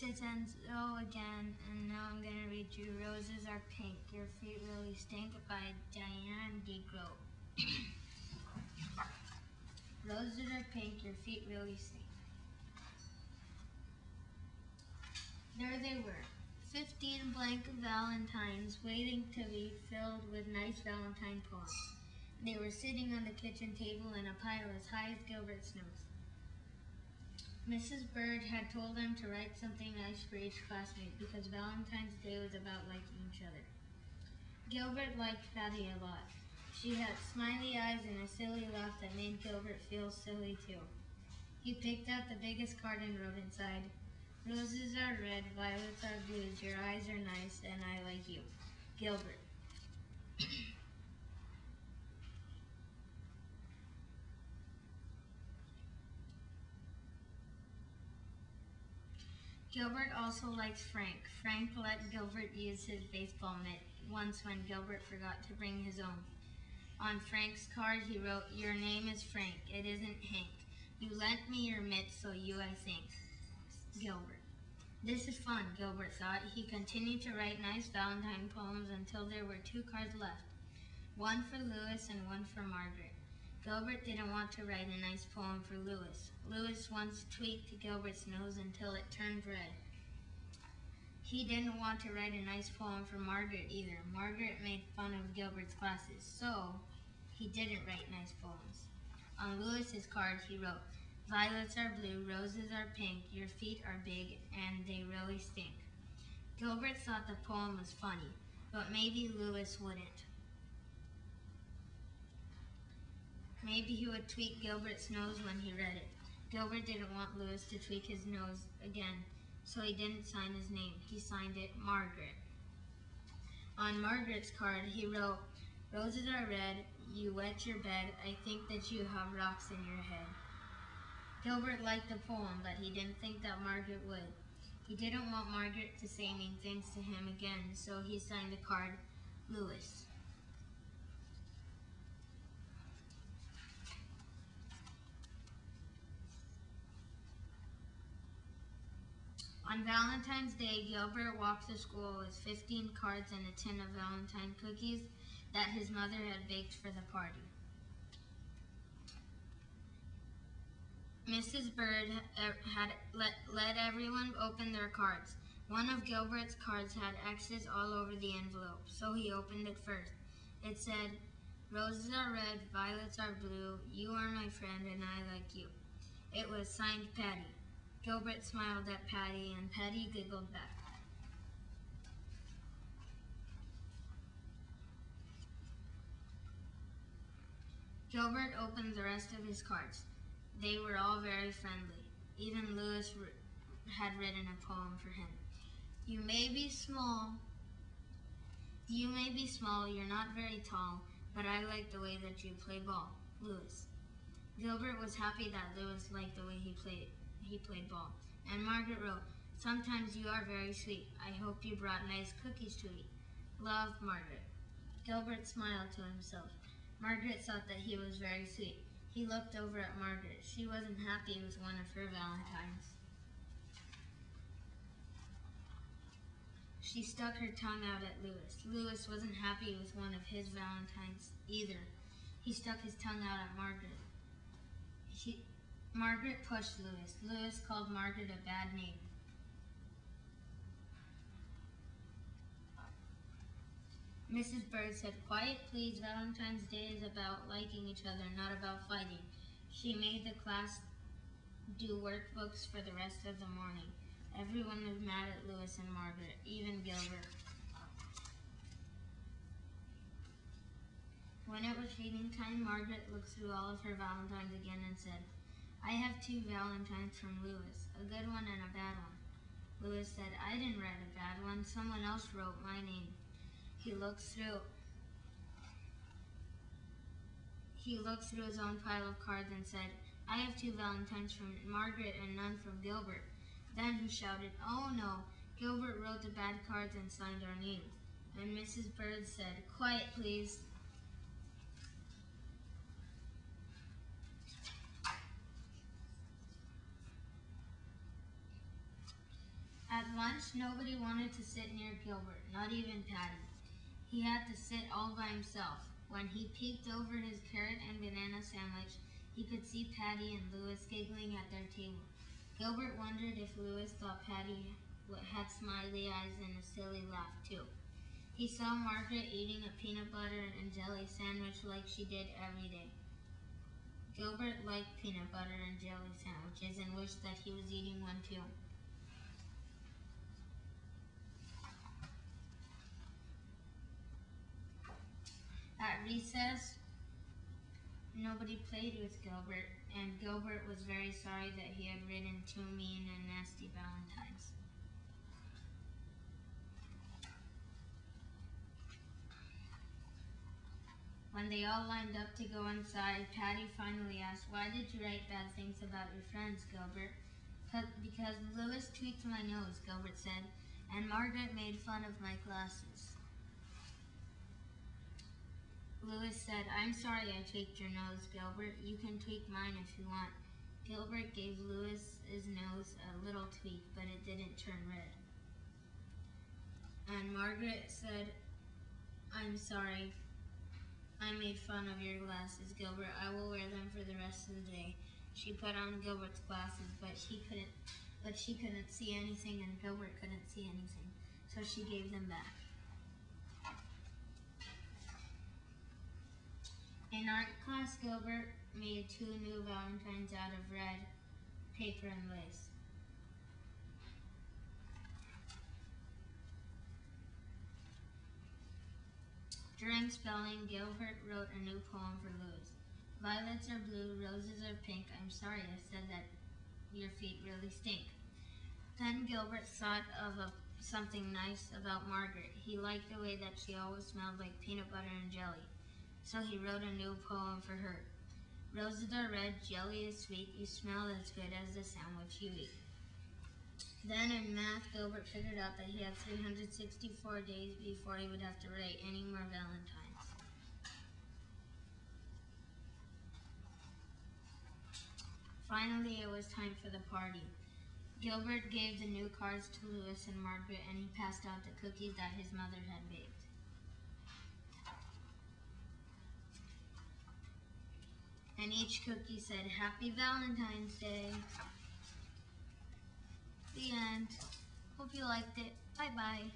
It's Enzo again, and now I'm going to read you Roses Are Pink, Your Feet Really Stink by Diane DeGroat. Roses are pink, your feet really stink. There they were, 15 blank valentines waiting to be filled with nice valentine poems. They were sitting on the kitchen table in a pile as high as Gilbert's nose. Mrs. Bird had told them to write something nice for each classmate because Valentine's Day was about liking each other. Gilbert liked Patty a lot. She had smiley eyes and a silly laugh that made Gilbert feel silly too. He picked out the biggest card and wrote inside, "Roses are red, violets are blues, your eyes are nice, and I like you. Gilbert." Gilbert also likes Frank. Frank let Gilbert use his baseball mitt once when Gilbert forgot to bring his own. On Frank's card he wrote, "Your name is Frank, it isn't Hank. You lent me your mitt, so you I thank. Gilbert." This is fun, Gilbert thought. He continued to write nice Valentine poems until there were 2 cards left, one for Louis and one for Margaret. Gilbert didn't want to write a nice poem for Louis. Louis once tweaked Gilbert's nose until it turned red. He didn't want to write a nice poem for Margaret either. Margaret made fun of Gilbert's classes, so he didn't write nice poems. On Louis's card he wrote, "Violets are blue, roses are pink, your feet are big, and they really stink." Gilbert thought the poem was funny, but maybe Louis wouldn't. Maybe he would tweak Gilbert's nose when he read it. Gilbert didn't want Louis to tweak his nose again, so he didn't sign his name. He signed it Margaret. On Margaret's card, he wrote, "Roses are red, you wet your bed, I think that you have rocks in your head." Gilbert liked the poem, but he didn't think that Margaret would. He didn't want Margaret to say mean things to him again, so he signed the card Louis. On Valentine's Day, Gilbert walked to school with 15 cards and a tin of Valentine cookies that his mother had baked for the party. Mrs. Bird had let everyone open their cards. One of Gilbert's cards had X's all over the envelope, so he opened it first. It said, "Roses are red, violets are blue, you are my friend and I like you." It was signed Patty. Gilbert smiled at Patty, and Patty giggled back. Gilbert opened the rest of his cards. They were all very friendly. Even Louis had written a poem for him. You may be small, you're not very tall, but I like the way that you play ball, Louis." Gilbert was happy that Louis liked the way he played ball. And Margaret wrote, "Sometimes you are very sweet. I hope you brought nice cookies to eat. Love, Margaret." Gilbert smiled to himself. Margaret thought that he was very sweet. He looked over at Margaret. She wasn't happy with one of her valentines. She stuck her tongue out at Louis. Louis wasn't happy with one of his valentines either. He stuck his tongue out at Margaret. Margaret pushed Louis. Louis called Margaret a bad name. Mrs. Bird said, "Quiet, please. Valentine's Day is about liking each other, not about fighting." She made the class do workbooks for the rest of the morning. Everyone was mad at Louis and Margaret, even Gilbert. When it was reading time, Margaret looked through all of her valentines again and said, "I have 2 valentines from Louis, a good one and a bad one." Louis said, "I didn't write a bad one. Someone else wrote my name." He looked through his own pile of cards and said, "I have 2 valentines from Margaret and none from Gilbert." Then he shouted, "Oh no, Gilbert wrote the bad cards and signed our names." And Mrs. Bird said, "Quiet, please." At lunch, nobody wanted to sit near Gilbert, not even Patty. He had to sit all by himself. When he peeked over his carrot and banana sandwich, he could see Patty and Louis giggling at their table. Gilbert wondered if Louis thought Patty had smiley eyes and a silly laugh too. He saw Margaret eating a peanut butter and jelly sandwich like she did every day. Gilbert liked peanut butter and jelly sandwiches and wished that he was eating one too. At recess, nobody played with Gilbert, and Gilbert was very sorry that he had written two mean and nasty valentines. When they all lined up to go inside, Patty finally asked, "Why did you write bad things about your friends, Gilbert?" "Because Louis tweaked my nose," Gilbert said, "and Margaret made fun of my glasses." Louis said, "I'm sorry I tweaked your nose, Gilbert. You can tweak mine if you want." Gilbert gave Louis's nose a little tweak, but it didn't turn red. And Margaret said, "I'm sorry I made fun of your glasses, Gilbert. I will wear them for the rest of the day." She put on Gilbert's glasses, but she couldn't see anything, and Gilbert couldn't see anything, so she gave them back. In art class, Gilbert made two new valentines out of red paper and lace. During spelling, Gilbert wrote a new poem for Louis. "Violets are blue, roses are pink. I'm sorry I said that your feet really stink." Then Gilbert thought of something nice about Margaret. He liked the way that she always smelled like peanut butter and jelly. So he wrote a new poem for her. "Roses are red, jelly is sweet. You smell as good as the sandwich you eat." Then in math, Gilbert figured out that he had 364 days before he would have to write any more valentines. Finally, it was time for the party. Gilbert gave the new cards to Louis and Margaret, and he passed out the cookies that his mother had baked. And each cookie said, "Happy Valentine's Day." The end. Hope you liked it. Bye-bye.